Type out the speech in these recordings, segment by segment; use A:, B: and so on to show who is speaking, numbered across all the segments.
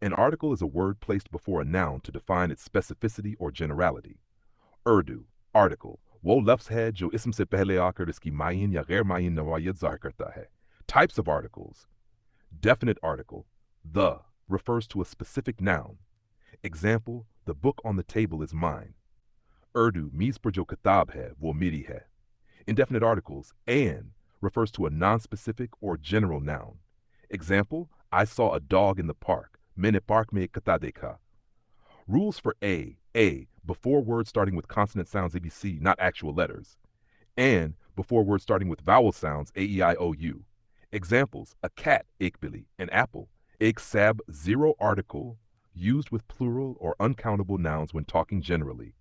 A: An article is a word placed before a noun to define its specificity or generality. Urdu, article. वो लफ्ज़ है जो इसम से पहले आकर इसकी मायन या गैर मायन नवायत ज़ाहिर करता है. Types of articles. Definite article. The refers to a specific noun. Example, the book on the table is mine. Urdu, meez par jo kitab hai, wo meri hai. Indefinite articles. An refers to a non-specific or general noun. Example, I saw a dog in the park. Maine park mein ek kutta dekha. Rules for A, before words starting with consonant sounds ABC, not actual letters. And before words starting with vowel sounds AEIOU. Examples, a cat, ek bili, an apple, ek sab, zero article, used with plural or uncountable nouns when talking generally.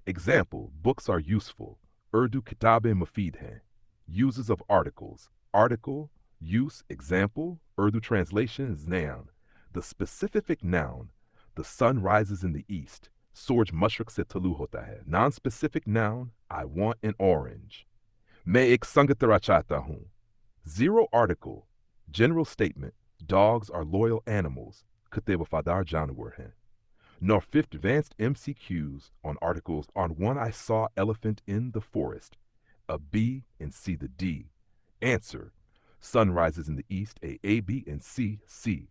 A: Example, books are useful. Urdu kitabe mufid hain. Uses of articles. Article, use, example, Urdu translation is noun. The specific noun, the sun rises in the east. Surj mashriq se tulu hota hai. Non-specific noun, I want an orange. Main ek sangatara chahta hoon. Zero article, general statement, dogs are loyal animals. Kutte wafadar janwar hain. Nor fifth advanced MCQs on articles. On one I saw elephant in the forest. A B and C the D. Answer, sun rises in the east. A, B, and C, C.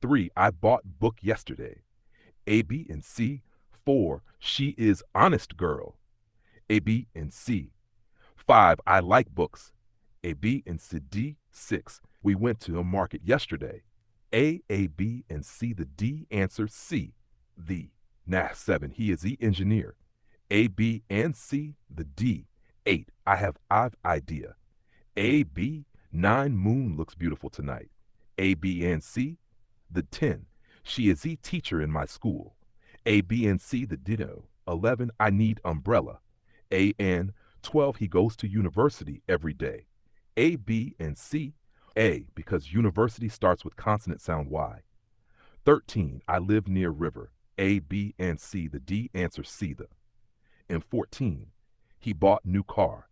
A: 3, I bought book yesterday. A, B, and C. 4, she is honest girl. A, B, and C. 5, I like books. A, B, and C, D. 6, we went to a market yesterday. A, B, and C, the D. Answer, C, the. 7, he is the engineer. A, B, and C, the D. 8, I've idea. A, B, 9, moon looks beautiful tonight. A, B, and C, the 10, she is the teacher in my school. A, B, and C, the ditto. 11, I need umbrella. A, and 12, he goes to university every day. A, B, and C, A, because university starts with consonant sound Y. 13, I live near river. A, B, and C, the D. Answer, C, the. And 14, he bought new car.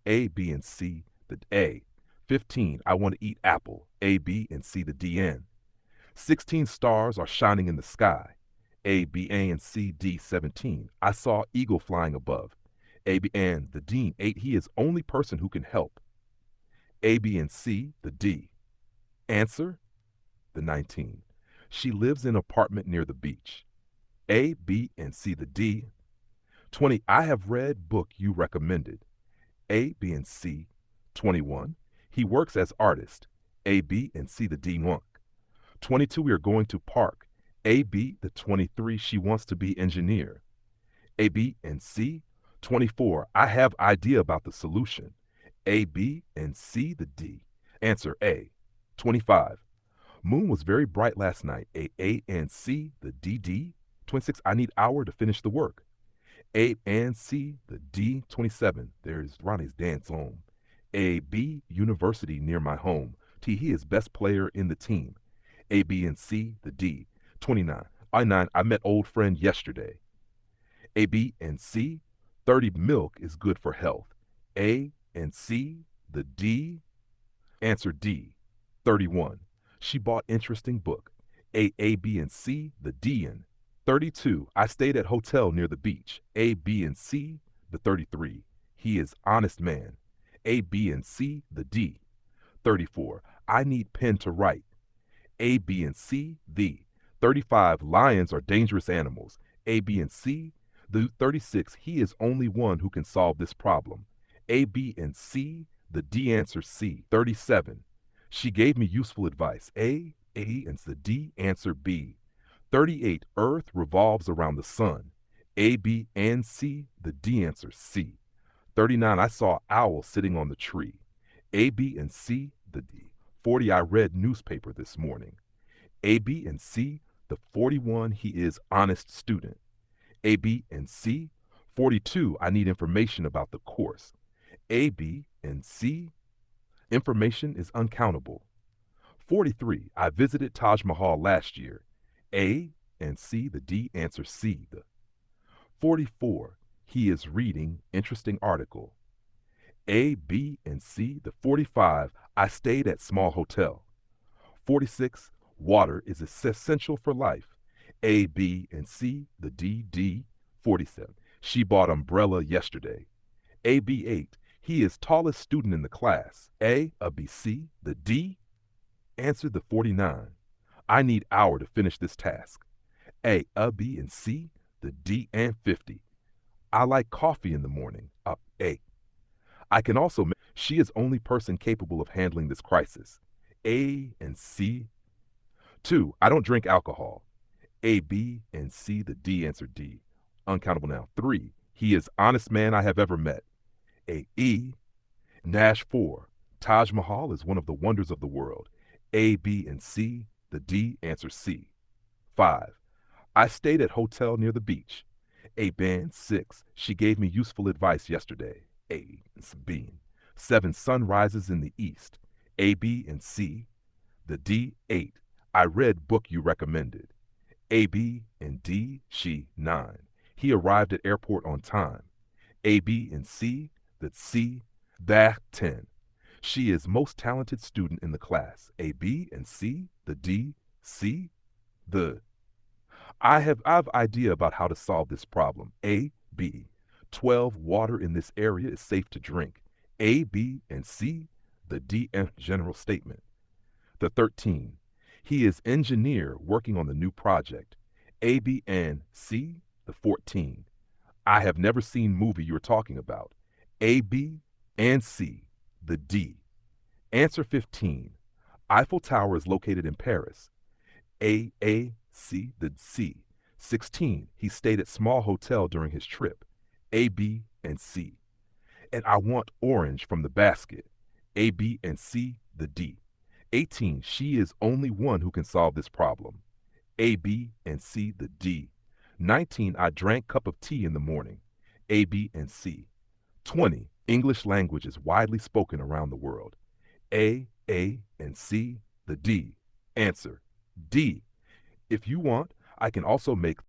A: A, B, and C, the A. 15, I want to eat apple. A, B, and C, the DN. 16, stars are shining in the sky. A, B, A, and C, D. 17, I saw eagle flying above. A, B, and the dean. 8, he is only person who can help. A, B, and C, the D. Answer, the 19, she lives in an apartment near the beach. A, B, and C, the D. 20, I have read book you recommended. A, B, and C. 21, he works as artist. A, B, and C, the D. 22, we are going to park. A, B, the 23, she wants to be engineer. A, B, and C. 24, I have idea about the solution. A, B, and C, the D. Answer, A. 25, moon was very bright last night. A, and C, the D. 26, I need hour to finish the work. A, and C, the D. 27, there's Ronnie's dance home. A, B, university near my home. T, he is best player in the team. A, B, and C, the D. 29, I met old friend yesterday. A, B, and C, 30, milk is good for health. A, and C, the D. Answer, D. 31, she bought interesting book. A, B, and C, the D. 32, I stayed at hotel near the beach. A, B, and C, the 33, he is honest man. A, B, and C, the D. 34, I need pen to write. A, B, and C, the. 35, lions are dangerous animals. A, B, and C, the. 36, he is only one who can solve this problem. A, B, and C, the D. Answer, C. 37, she gave me useful advice. A, and the D. Answer, B. 38, earth revolves around the sun. A, B, and C, the D. Answer, C. 39, I saw owl sitting on the tree. A, B, and C, the D. 40, I read newspaper this morning. A, B, and C, the 41, he is honest student. A, B, and C. 42, I need information about the course. A, B, and C, information is uncountable. 43, I visited Taj Mahal last year. A, and C, the D. Answer, C, the. 44, he is reading interesting article. A, B, and C, the. 45, I stayed at small hotel. 46, Water is essential for life. A, B, and C, the D, 47. She bought umbrella yesterday. AB 8. He is tallest student in the class. A, B, C, the D. Answer the 49. I need hour to finish this task. A, B, and C, the D, and 50. I like coffee in the morning. A. I can also make she is only person capable of handling this crisis. A and C. 2. I don't drink alcohol. A, B, and C, the D. Answer D. Uncountable noun. 3. He is honest man I have ever met. A, E. Nash 4. Taj Mahal is one of the wonders of the world. A, B, and C, the D. Answer C. 5. I stayed at hotel near the beach. A, band 6. She gave me useful advice yesterday. A, B. 7. Sun rises in the east. A, B, and C, the D. 8. I read book you recommended. A, B, and D. She 9. He arrived at airport on time. A, B, and C, the C. That 10. She is most talented student in the class. A, B, and C, the D. C, the. I have idea about how to solve this problem. A, B. 12. Water in this area is safe to drink. A, B, and C, the D. General statement. The 13. He is engineer working on the new project. A, B, and C, the 14. I have never seen movie you're talking about. A, B, and C, the D. Answer 15. Eiffel Tower is located in Paris. A, C, the C. 16. He stayed at small hotel during his trip. A, B, and C. And I want orange from the basket. A, B, and C, the D. 18. She is only one who can solve this problem. A, B, and C, the D. 19. I drank cup of tea in the morning. A, B, and C. 20. English language is widely spoken around the world. A, and C, the D. Answer D. If you want, I can also make